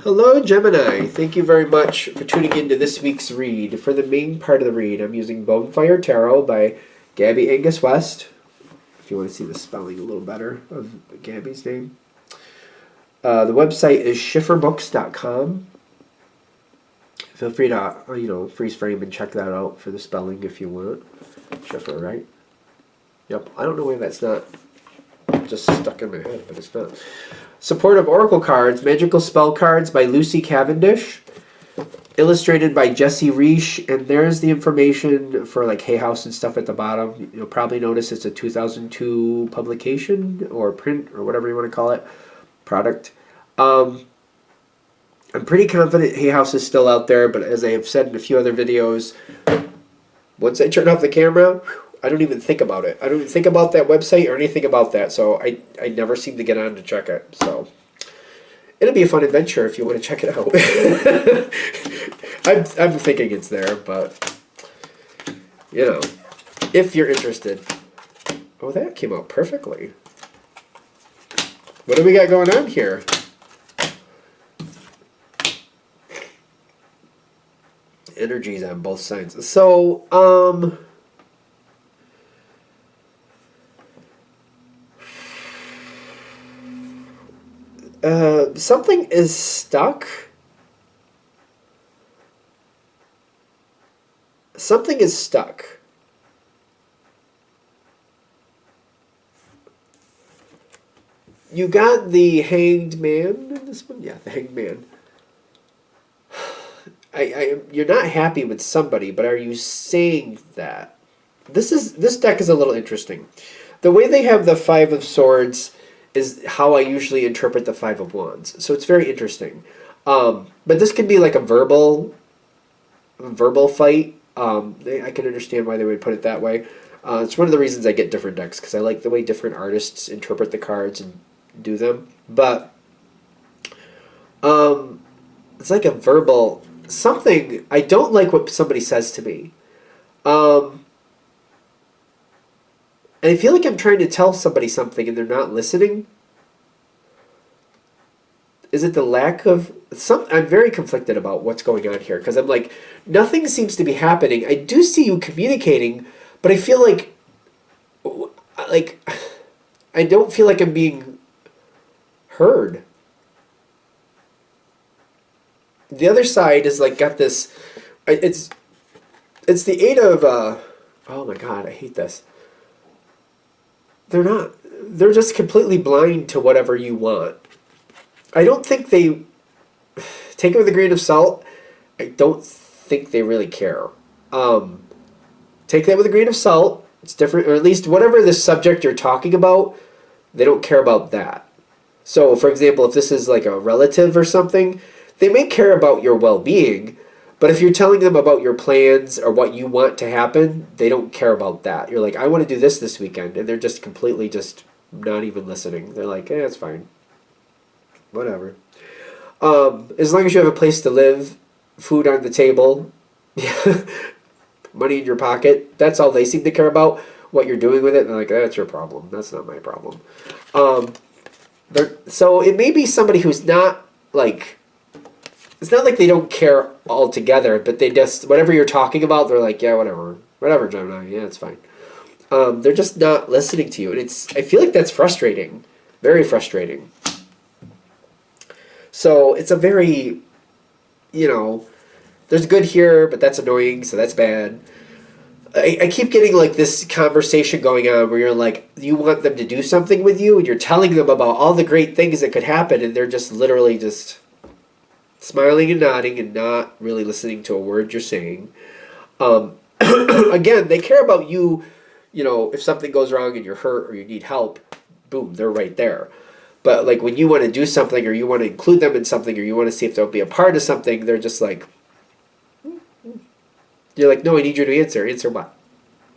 Hello, Gemini. Thank you very much for tuning in to this week's read. For the main part of the read, I'm using Bonefire Tarot by Gabby Angus West. If you want to see the spelling a little better of Gabby's name. The website is schifferbooks.com. Feel free to, freeze frame and check that out for the spelling if you want. Schiffer, right? Yep. I don't know why that's not just stuck in my head, but it's not. Supportive Oracle Cards, Magical Spell Cards by Lucy Cavendish. Illustrated by Jesse Reish. And there's the information for like Hay House and stuff at the bottom. You'll probably notice it's a 2002 publication or print or whatever you want to call it. Product. I'm pretty confident Hay House is still out there, but as I have said in a few other videos, once I turn off the camera, I don't even think about it. I don't even think about that website or anything about that, so I never seem to get on to check it. So it'll be a fun adventure if you want to check it out. I'm thinking it's there, but if you're interested. Oh, that came out perfectly. What do we got going on here? Energies on both sides. So, something is stuck. Something is stuck. You got the Hanged Man in this one? Yeah, the Hanged Man. You're not happy with somebody, but are you saying that? This deck is a little interesting. The way they have the Five of Swords is how I usually interpret the Five of Wands. So it's very interesting. But this can be like a verbal fight. I can understand why they would put it that way. It's one of the reasons I get different decks, because I like the way different artists interpret the cards and do them. But it's like a verbal something. I don't like what somebody says to me. And I feel like I'm trying to tell somebody something and they're not listening. Is it the lack of I'm very conflicted about what's going on here, because I'm like, nothing seems to be happening. I do see you communicating, but I feel like I don't feel like I'm being heard. The other side is like got this. It's the Eight of. Oh my God, I hate this. They're not. They're just completely blind to whatever you want. I don't think they take it with a grain of salt. I don't think they really care. Take that with a grain of salt. It's different, or at least whatever the subject you're talking about, they don't care about that. So, for example, if this is like a relative or something, they may care about your well-being, but if you're telling them about your plans or what you want to happen, they don't care about that. You're like, I want to do this weekend, and they're just completely just not even listening. They're like, it's fine. Whatever. As long as you have a place to live, food on the table, money in your pocket, that's all they seem to care about. What you're doing with it, they're like, that's your problem. That's not my problem. So it may be somebody who's not like... It's not like they don't care altogether, but they just, whatever you're talking about, they're like, yeah, whatever. Whatever, Gemini. Yeah, it's fine. They're just not listening to you. And I feel like that's frustrating. Very frustrating. So it's a very, there's good here, but that's annoying, so that's bad. I keep getting like this conversation going on where you're like, you want them to do something with you, and you're telling them about all the great things that could happen, and they're just literally just smiling and nodding and not really listening to a word you're saying. Again, they care about you, if something goes wrong and you're hurt or you need help, boom, they're right there. But like when you want to do something or you want to include them in something or you want to see if they'll be a part of something, they're just like, you're like, no, I need you to answer. Answer what?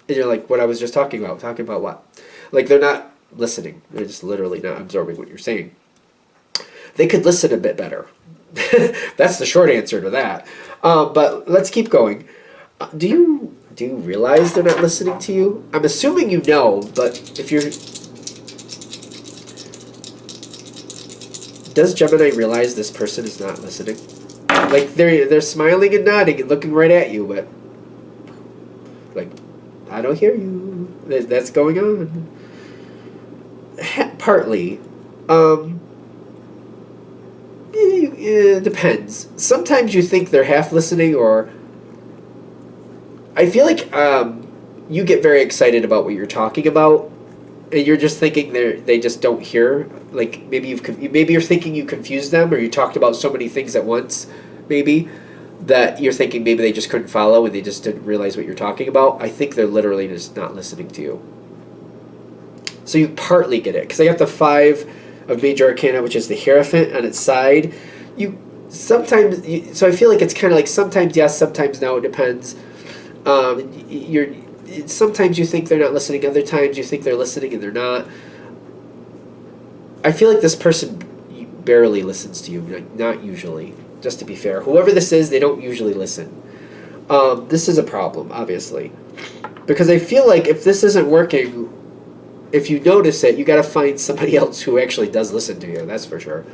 And you're like, what I was just talking about. Talking about what? Like they're not listening. They're just literally not absorbing what you're saying. They could listen a bit better. That's the short answer to that. But let's keep going. Do you realize they're not listening to you? I'm assuming you know, but if you're does Gemini realize this person is not listening? Like they're smiling and nodding and looking right at you, but like, I don't hear you. That's going on. Partly. It depends. Sometimes you think they're half listening, or I feel like you get very excited about what you're talking about, and you're just thinking they just don't hear. Like maybe you're thinking you confused them, or you talked about so many things at once, maybe that you're thinking maybe they just couldn't follow and they just didn't realize what you're talking about. I think they're literally just not listening to you. So you partly get it, because I got the 5 of Major Arcana, which is the Hierophant on its side. So I feel like it's kind of like sometimes yes, sometimes no. It depends. Sometimes you think they're not listening, other times you think they're listening and they're not. I feel like this person barely listens to you, like not usually. Just to be fair, whoever this is, they don't usually listen. This is a problem, obviously, because I feel like if this isn't working, if you notice it, you got to find somebody else who actually does listen to you. That's for sure.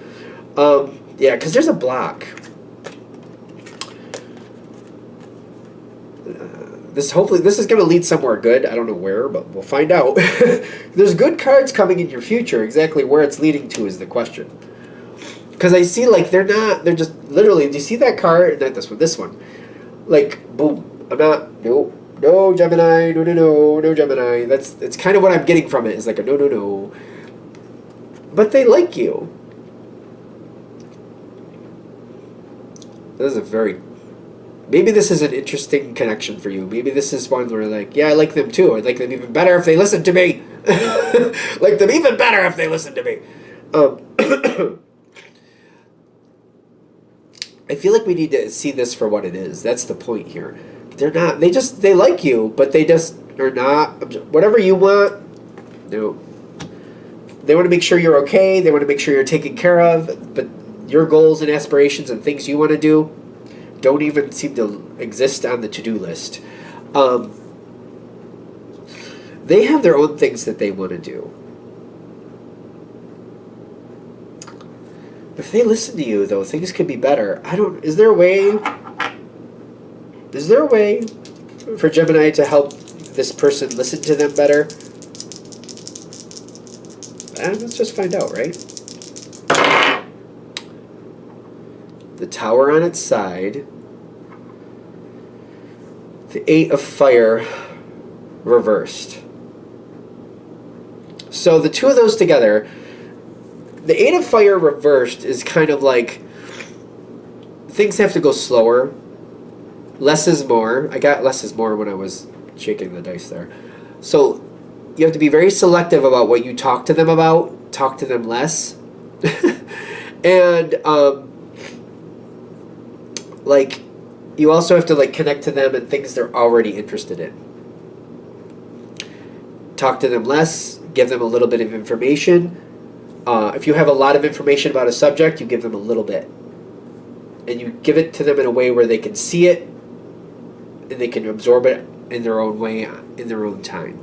Yeah, because there's a block. Hopefully this is going to lead somewhere good. I don't know where, but we'll find out. There's good cards coming in your future. Exactly where it's leading to is the question. Because I see like they're just literally. Do you see that card? Not this one. This one. Like boom. I'm not. No Gemini. No Gemini. It's kind of what I'm getting from it. Is like a no. But they like you. This is a very. Maybe this is an interesting connection for you. Maybe this is one where like, yeah, I like them too. I'd like them even better if they listen to me. Like them even better if they listen to me. I feel like we need to see this for what it is. That's the point here. They're not. They like you, but they just are not. Whatever you want. No. They want to make sure you're okay. They want to make sure you're taken care of. But your goals and aspirations and things you want to do don't even seem to exist on the to-do list. They have their own things that they want to do. If they listen to you, though, things could be better. Is there a way for Gemini to help this person listen to them better? Let's just find out, right? The Tower on its side. The 8 of Fire reversed. So the two of those together, the 8 of Fire reversed is kind of like things have to go slower. Less is more. I got less is more when I was shaking the dice there. So you have to be very selective about what you talk to them about. Talk to them less. And like you also have to like connect to them and things they're already interested in. Talk to them less, give them a little bit of information. If you have a lot of information about a subject, you give them a little bit. And you give it to them in a way where they can see it and they can absorb it in their own way, in their own time.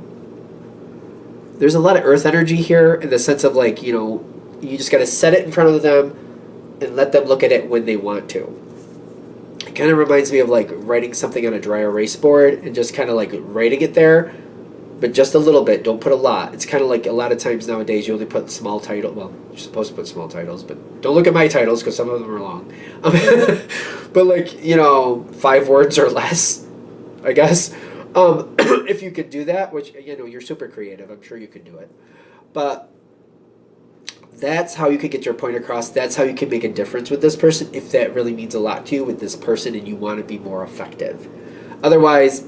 There's a lot of earth energy here in the sense of like, you just got to set it in front of them and let them look at it when they want to. It kind of reminds me of like writing something on a dry erase board and just kind of like writing it there, but just a little bit. Don't put a lot. It's kind of like a lot of times nowadays you only put small title. Well, you're supposed to put small titles, but don't look at my titles because some of them are long. But like 5 words or less, I guess. If you could do that, which you're super creative, I'm sure you could do it. But that's how you could get your point across. That's how you can make a difference with this person if that really means a lot to you with this person and you want to be more effective. Otherwise,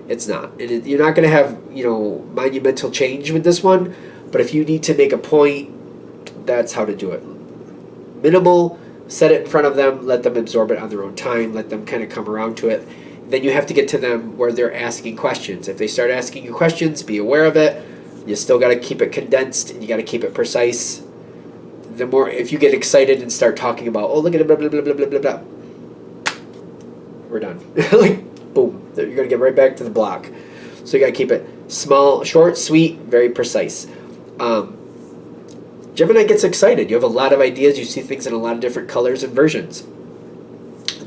it's not. You're not going to have, monumental change with this one. But if you need to make a point, that's how to do it. Minimal, set it in front of them, let them absorb it on their own time, let them kind of come around to it. Then you have to get to them where they're asking questions. If they start asking you questions, be aware of it. You still got to keep it condensed and you got to keep it precise. The more, if you get excited and start talking about, look at it, blah, blah, blah, blah, blah, blah, blah. We're done. Like, boom. You're going to get right back to the block. So you got to keep it small, short, sweet, very precise. Gemini Gemini gets excited. You have a lot of ideas. You see things in a lot of different colors and versions.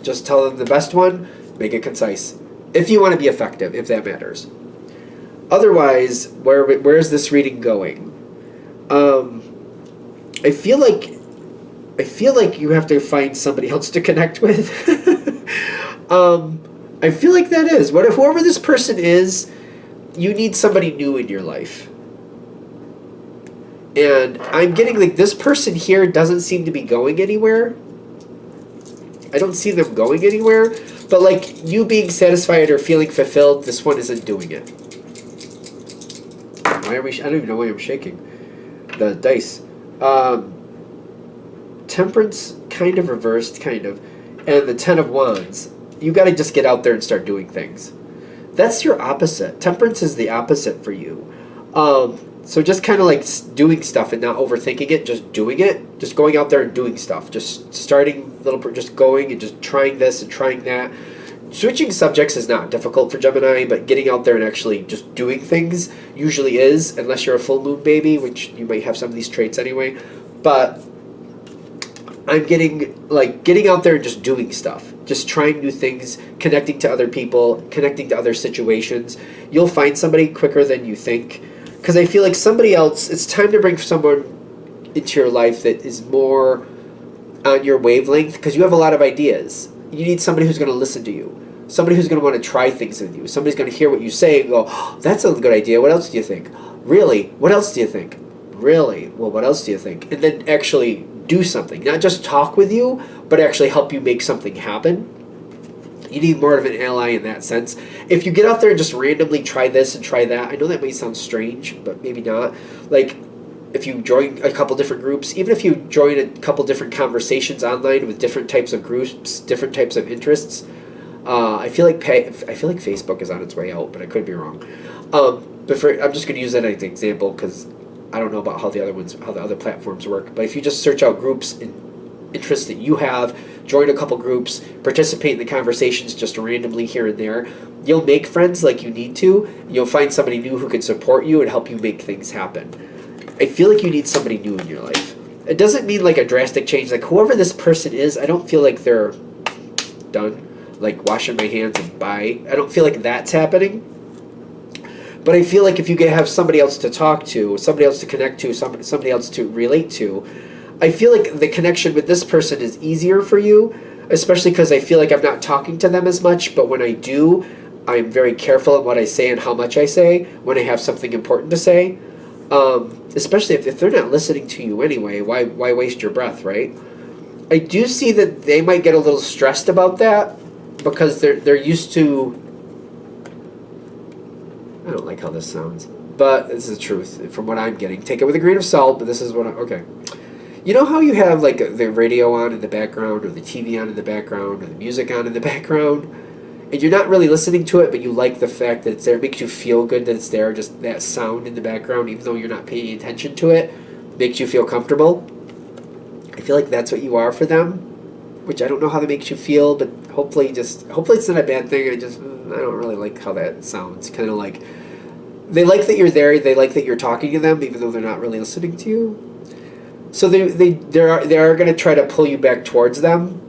Just tell them the best one. Make it concise. If you want to be effective, if that matters. Otherwise, where is this reading going? I feel like you have to find somebody else to connect with. I feel like that is. Whoever this person is, you need somebody new in your life. And I'm getting like this person here doesn't seem to be going anywhere. I don't see them going anywhere. But like you being satisfied or feeling fulfilled, this one isn't doing it. Why are we? I don't even know why I'm shaking the dice. Temperance kind of reversed, kind of, and the Ten of Wands. You got to just get out there and start doing things. That's your opposite. Temperance is the opposite for you. So just kind of like doing stuff and not overthinking it, just doing it, just going out there and doing stuff, just starting just going and just trying this and trying that. Switching subjects is not difficult for Gemini, but getting out there and actually just doing things usually is, unless you're a full moon baby, which you might have some of these traits anyway. But I'm getting out there and just doing stuff, just trying new things, connecting to other people, connecting to other situations. You'll find somebody quicker than you think, because I feel like somebody else, it's time to bring someone into your life that is more on your wavelength, because you have a lot of ideas. You need somebody who's going to listen to you. Somebody who's going to want to try things with you. Somebody's going to hear what you say and go, oh, that's a good idea. What else do you think? Really? What else do you think? Really? Well, what else do you think? And then actually do something. Not just talk with you, but actually help you make something happen. You need more of an ally in that sense. If you get out there and just randomly try this and try that, I know that may sound strange, but maybe not. Like, if you join a couple different groups, even if you join a couple different conversations online with different types of groups, different types of interests, I feel like Facebook is on its way out, but I could be wrong. I'm just going to use that as an example because I don't know about how the other platforms work. But if you just search out groups and interests that you have, join a couple groups, participate in the conversations just randomly here and there, you'll make friends like you need to. You'll find somebody new who can support you and help you make things happen. I feel like you need somebody new in your life. It doesn't mean like a drastic change. Like whoever this person is, I don't feel like they're done. Like washing my hands and bye. I don't feel like that's happening. But I feel like if you can have somebody else to talk to, somebody else to connect to, somebody else to relate to, I feel like the connection with this person is easier for you, especially because I feel like I'm not talking to them as much, but when I do, I'm very careful at what I say and how much I say when I have something important to say. Especially if they're not listening to you anyway, why waste your breath, right? I do see that they might get a little stressed about that because they're used to... I don't like how this sounds, but this is the truth from what I'm getting. Take it with a grain of salt, but this is what okay. You know how you have like the radio on in the background or the TV on in the background or the music on in the background? And you're not really listening to it, but you like the fact that it's there. It makes you feel good that it's there, just that sound in the background, even though you're not paying attention to it, makes you feel comfortable. I feel like that's what you are for them, which I don't know how that makes you feel, but hopefully it's not a bad thing. I don't really like how that sounds. Kind of like, they like that you're there, they like that you're talking to them, even though they're not really listening to you. So they are going to try to pull you back towards them.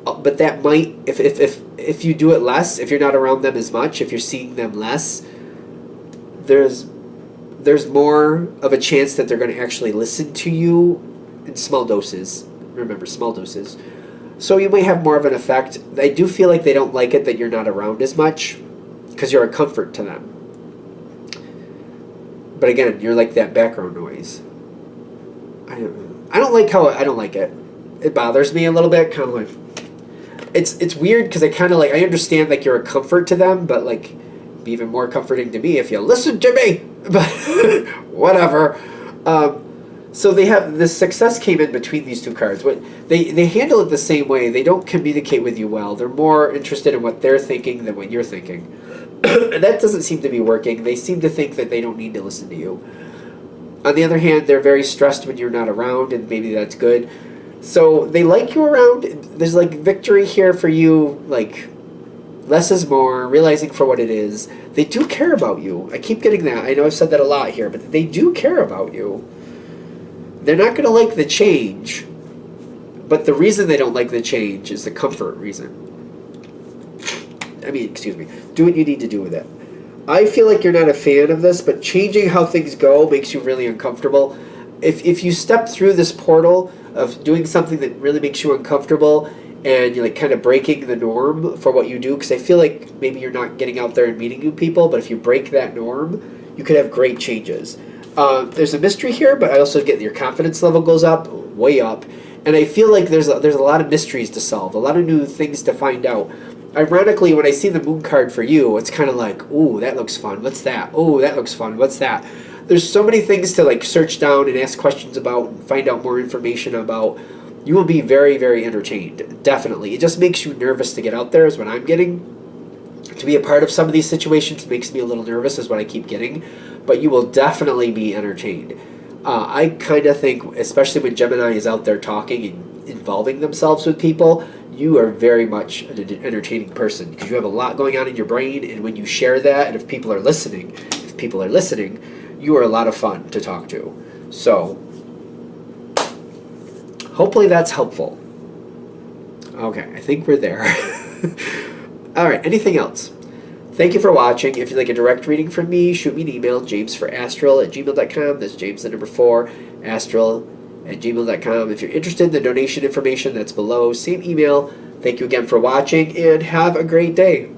But that might, if you do it less, if you're not around them as much, if you're seeing them less, there's more of a chance that they're going to actually listen to you in small doses. Remember, small doses. So you might have more of an effect. I do feel like they don't like it that you're not around as much because you're a comfort to them. But again, you're like that background noise. I don't like it. It bothers me a little bit, kind of like... It's weird because I understand like you're a comfort to them, but like be even more comforting to me if you listen to me. But whatever. So they have this success came in between these two cards. They handle it the same way. They don't communicate with you well. They're more interested in what they're thinking than what you're thinking. And that doesn't seem to be working. They seem to think that they don't need to listen to you. On the other hand, they're very stressed when you're not around, and maybe that's good. So they like you around. There's like victory here for you, like less is more, realizing for what it is. They do care about you. I keep getting that. I know I've said that a lot here, but they do care about you. they're not going to like the change, but the reason they don't like the change is the comfort reason. Excuse me. Do what you need to do with it. I feel like you're not a fan of this, but changing how things go makes you really uncomfortable. If you step through this portal of doing something that really makes you uncomfortable and you're like kind of breaking the norm for what you do, because I feel like maybe you're not getting out there and meeting new people, but if you break that norm, you could have great changes. There's a mystery here, but I also get your confidence level goes up, way up, and I feel like there's a lot of mysteries to solve, a lot of new things to find out. Ironically, when I see the moon card for you, it's kind of like, ooh, that looks fun. What's that? Ooh, that looks fun. What's that? There's so many things to like search down and ask questions about and find out more information about. You will be very, very entertained. Definitely. It just makes you nervous to get out there is what I'm getting. To be a part of some of these situations makes me a little nervous is what I keep getting. But you will definitely be entertained. I kind of think, especially when Gemini is out there talking and involving themselves with people, you are very much an entertaining person because you have a lot going on in your brain, and when you share that, and if people are listening, you are a lot of fun to talk to. So, hopefully that's helpful. Okay, I think we're there. All right, anything else? Thank you for watching. If you'd like a direct reading from me, shoot me an email, jamesforastral@gmail.com. That's James the number 4, astral@gmail.com. If you're interested in the donation information, that's below. Same email. Thank you again for watching, and have a great day.